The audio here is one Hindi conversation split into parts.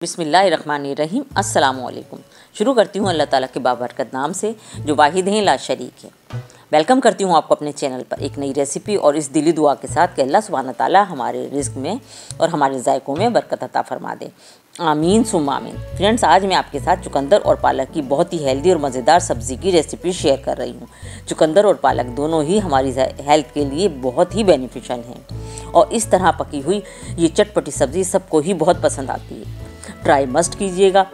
बिस्मिल्लाहिर्रहमानिर्रहीम। अस्सलामुअलैकुम। शुरू करती हूँ अल्लाह ताला के बाबरकत नाम से जो वाहिद हैं ला शरीक है। वेलकम करती हूँ आपको अपने चैनल पर एक नई रेसिपी और इस दिली दुआ के साथ कि अल्लाह सुब्हान ताला हमारे रिज़्क़ में और हमारे ज़ायक़ों में बरकत अता फरमा दे। आमीन सुम्मा आमीन। फ्रेंड्स, आज मैं आपके साथ चुकंदर और पालक की बहुत ही हेल्दी और मज़ेदार सब्ज़ी की रेसिपी शेयर कर रही हूँ। चुकंदर और पालक दोनों ही हमारी हेल्थ के लिए बहुत ही बेनिफिशियल हैं और इस तरह पकी हुई ये चटपटी सब्ज़ी सबको ही बहुत पसंद आती है। ट्राई मस्ट कीजिएगा।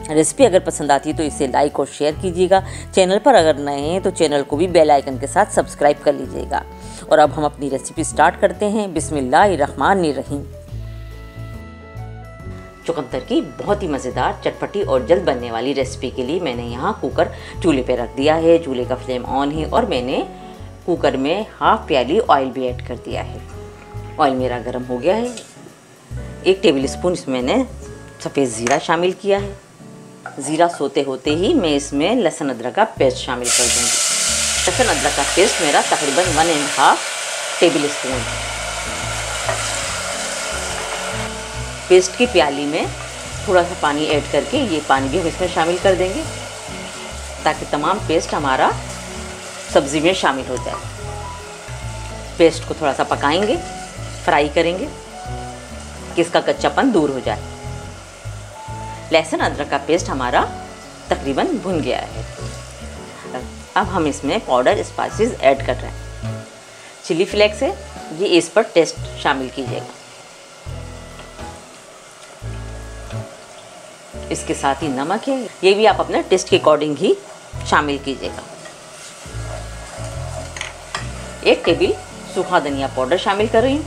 रेसिपी अगर पसंद आती है तो इसे लाइक और शेयर कीजिएगा। चैनल पर अगर नए हैं तो चैनल को भी बेल आइकन के साथ सब्सक्राइब कर लीजिएगा। और अब हम अपनी रेसिपी स्टार्ट करते हैं। बिस्मिल्लाहिर्रहमानिर्रहीम। चुकंदर की बहुत ही मज़ेदार, चटपटी और जल्द बनने वाली रेसिपी के लिए मैंने यहाँ कुकर चूल्हे पे रख दिया है। चूल्हे का फ्लेम ऑन है और मैंने कुकर में हाफ प्याली ऑयल भी ऐड कर दिया है। ऑयल मेरा गर्म हो गया है। 1 टेबल स्पून इसमें मैंने सफ़ेद ज़ीरा शामिल किया है। ज़ीरा सोते होते ही मैं इसमें लहसुन अदरक का पेस्ट शामिल कर दूँगी। लहसुन अदरक का पेस्ट मेरा तकरीबन 1.5 टेबल स्पून है। पेस्ट की प्याली में थोड़ा सा पानी ऐड करके ये पानी भी हम इसमें शामिल कर देंगे ताकि तमाम पेस्ट हमारा सब्ज़ी में शामिल हो जाए। पेस्ट को थोड़ा सा पकाएंगे, फ्राई करेंगे कि इसका कच्चापन दूर हो जाए। लहसुन अदरक का पेस्ट हमारा तकरीबन भुन गया है। अब हम इसमें पाउडर स्पाइसेस ऐड कर रहे हैं। चिली फ्लेक्स है, ये इस पर टेस्ट शामिल कीजिएगा। इसके साथ ही नमक है, ये भी आप अपने टेस्ट के अकॉर्डिंग ही शामिल कीजिएगा। 1 टेबल सूखा धनिया पाउडर शामिल कर रही हूँ।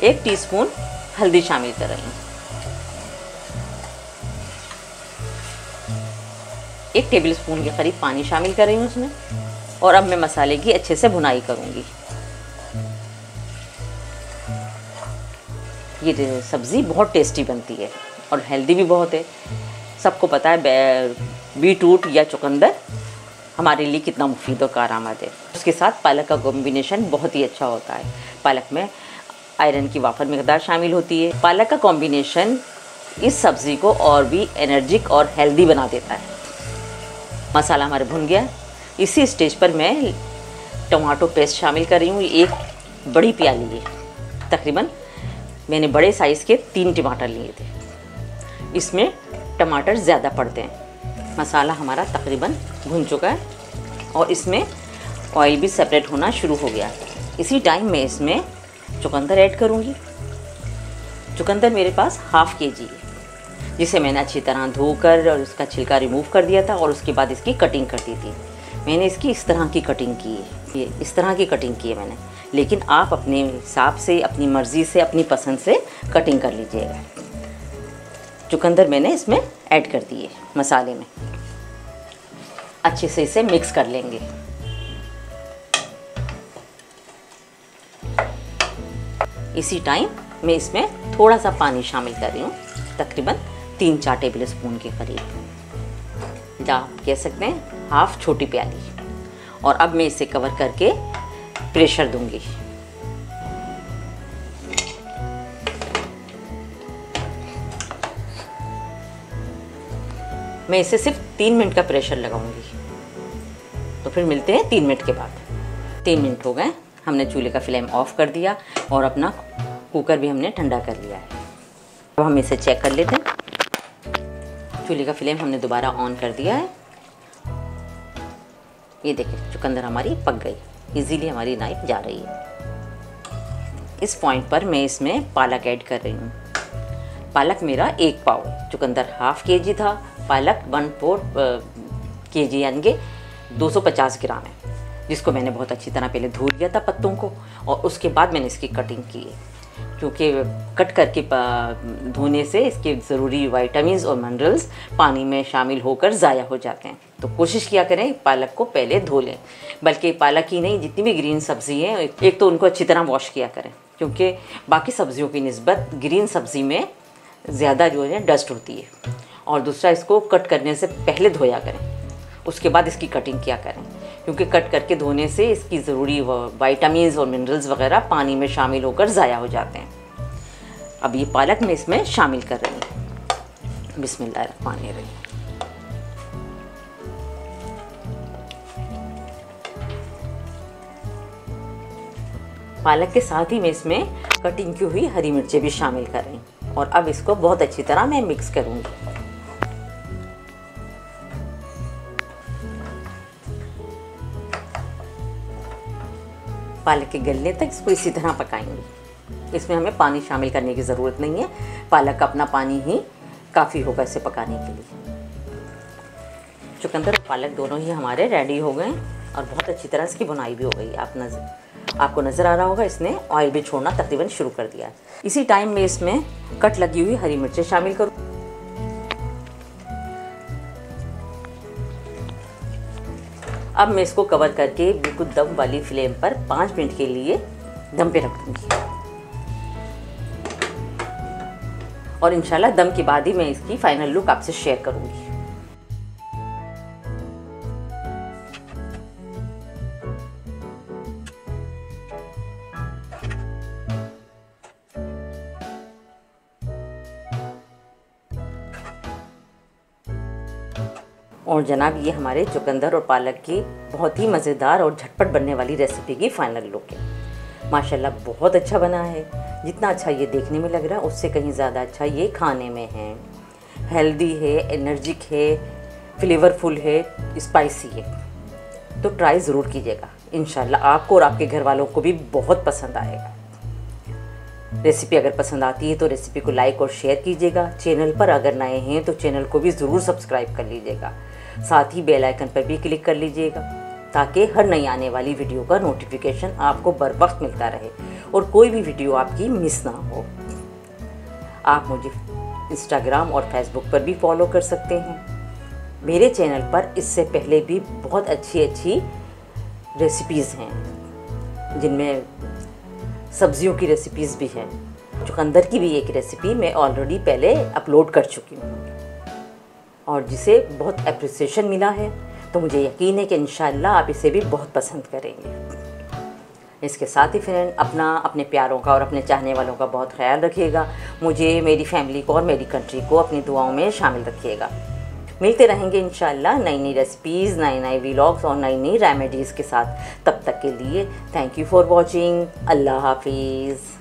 1 टीस्पून हल्दी शामिल कर रही हूँ। 1 टेबल स्पून के करीब पानी शामिल कर रही हूँ उसमें। और अब मैं मसाले की अच्छे से भुनाई करूँगी। ये सब्ज़ी बहुत टेस्टी बनती है और हेल्दी भी बहुत है। सबको पता है बीटरूट या चुकंदर हमारे लिए कितना मुफीद और कारआमद है। उसके साथ पालक का कॉम्बिनेशन बहुत ही अच्छा होता है। पालक में आयरन की वाफर मिकदार शामिल होती है। पालक का कॉम्बिनेशन इस सब्ज़ी को और भी एनर्जिक और हेल्दी बना देता है। मसाला हमारे भुन गया। इसी स्टेज पर मैं टमाटो पेस्ट शामिल कर रही हूँ। 1 बड़ी प्याली है, तकरीबन मैंने बड़े साइज़ के 3 टमाटर लिए थे। इसमें टमाटर ज़्यादा पड़ते हैं। मसाला हमारा तकरीबन भुन चुका है और इसमें ऑयल भी सेपरेट होना शुरू हो गया है। इसी टाइम में इसमें चुकंदर ऐड करूँगी। चुकंदर मेरे पास हाफ केजी है, जिसे मैंने अच्छी तरह धोकर और उसका छिलका रिमूव कर दिया था और उसके बाद इसकी कटिंग कर दी थी। मैंने इसकी इस तरह की कटिंग की है। ये इस तरह की कटिंग की है मैंने, लेकिन आप अपने हिसाब से, अपनी मर्ज़ी से, अपनी पसंद से कटिंग कर लीजिएगा। चुकंदर मैंने इसमें ऐड कर दिए मसाले में। अच्छे से इसे मिक्स कर लेंगे। इसी टाइम मैं इसमें थोड़ा सा पानी शामिल कर रही हूँ, तकरीबन 3-4 टेबल स्पून के करीब, या आप कह सकते हैं हाफ छोटी प्याली। और अब मैं इसे कवर करके प्रेशर दूंगी। मैं इसे सिर्फ 3 मिनट का प्रेशर लगाऊंगी। तो फिर मिलते हैं 3 मिनट के बाद। 3 मिनट हो गए, हमने चूल्हे का फ्लेम ऑफ कर दिया और अपना कुकर भी हमने ठंडा कर लिया है। अब हम इसे चेक कर लेते हैं। चूल्हे का फ्लेम हमने दोबारा ऑन कर दिया है। ये देखिए चुकंदर हमारी पक गई, इजीली हमारी नाइफ जा रही है। इस पॉइंट पर मैं इसमें पालक ऐड कर रही हूँ। पालक मेरा 1 पाव, चुकंदर हाफ केजी था, पालक 1/4 केजी यानी कि 250 ग्राम है, जिसको मैंने बहुत अच्छी तरह पहले धो लिया था पत्तों को और उसके बाद मैंने इसकी कटिंग की है। क्योंकि कट करके धोने से इसके ज़रूरी विटामिन्स और मिनरल्स पानी में शामिल होकर ज़ाया हो जाते हैं। तो कोशिश किया करें पालक को पहले धो लें, बल्कि पालक ही नहीं जितनी भी ग्रीन सब्ज़ी हैं एक तो उनको अच्छी तरह वॉश किया करें, क्योंकि बाकी सब्ज़ियों की निस्बत ग्रीन सब्ज़ी में ज़्यादा जो है डस्ट होती है। और दूसरा, इसको कट करने से पहले धोया करें, उसके बाद इसकी कटिंग किया करें, क्योंकि कट करके धोने से इसकी ज़रूरी विटामिन्स और मिनरल्स वगैरह पानी में शामिल होकर ज़ाया हो जाते हैं। अब ये पालक मैं इसमें शामिल कर रही हूँ। बिस्मिल्लाहिर्रहमानिर्रहीम। पालक के साथ ही मैं इसमें कटिंग की हुई हरी मिर्चें भी शामिल कर रही हूँ और अब इसको बहुत अच्छी तरह मैं मिक्स करूँगी। पालक के गलने तक इसको इसी तरह पकाएंगे। इसमें हमें पानी शामिल करने की ज़रूरत नहीं है, पालक का अपना पानी ही काफ़ी होगा इसे पकाने के लिए। चुकंदर और पालक दोनों ही हमारे रेडी हो गए और बहुत अच्छी तरह इसकी बुनाई भी हो गई। आपको नज़र आ रहा होगा इसने ऑयल भी छोड़ना तकरीबन शुरू कर दिया है। इसी टाइम में इसमें कट लगी हुई हरी मिर्चें शामिल करूँ। अब मैं इसको कवर करके बिल्कुल दम वाली फ्लेम पर 5 मिनट के लिए दम पे रख दूँगी और इंशाल्लाह दम के बाद ही मैं इसकी फाइनल लुक आपसे शेयर करूँगी। और जनाब ये हमारे चुकंदर और पालक की बहुत ही मज़ेदार और झटपट बनने वाली रेसिपी की फ़ाइनल लुक है। माशाल्लाह बहुत अच्छा बना है। जितना अच्छा ये देखने में लग रहा है उससे कहीं ज़्यादा अच्छा ये खाने में है। हेल्दी है, एनर्जिक है, फ्लेवरफुल है, स्पाइसी है। तो ट्राई ज़रूर कीजिएगा। इंशाल्लाह आपको और आपके घर वालों को भी बहुत पसंद आएगा। रेसिपी अगर पसंद आती है तो रेसिपी को लाइक और शेयर कीजिएगा। चैनल पर अगर नए हैं तो चैनल को भी ज़रूर सब्सक्राइब कर लीजिएगा। साथ ही बेल आइकन पर भी क्लिक कर लीजिएगा ताकि हर नई आने वाली वीडियो का नोटिफिकेशन आपको बर वक्त मिलता रहे और कोई भी वीडियो आपकी मिस ना हो। आप मुझे इंस्टाग्राम और फेसबुक पर भी फॉलो कर सकते हैं। मेरे चैनल पर इससे पहले भी बहुत अच्छी रेसिपीज़ हैं जिनमें सब्जियों की रेसिपीज़ भी हैं। चुकंदर की भी एक रेसिपी मैं ऑलरेडी पहले अपलोड कर चुकी हूँ और जिसे बहुत एप्रिसिएशन मिला है, तो मुझे यकीन है कि इंशाल्लाह आप इसे भी बहुत पसंद करेंगे। इसके साथ ही फ्रेंड अपने प्यारों का और अपने चाहने वालों का बहुत ख्याल रखिएगा। मुझे, मेरी फैमिली को और मेरी कंट्री को अपनी दुआओं में शामिल रखिएगा। मिलते रहेंगे इंशाल्लाह नई रेसिपीज़, नए व्लॉग्स और नई रेमेडीज़ के साथ। तब तक के लिए थैंक यू फॉर वॉचिंग। अल्लाह हाफिज़।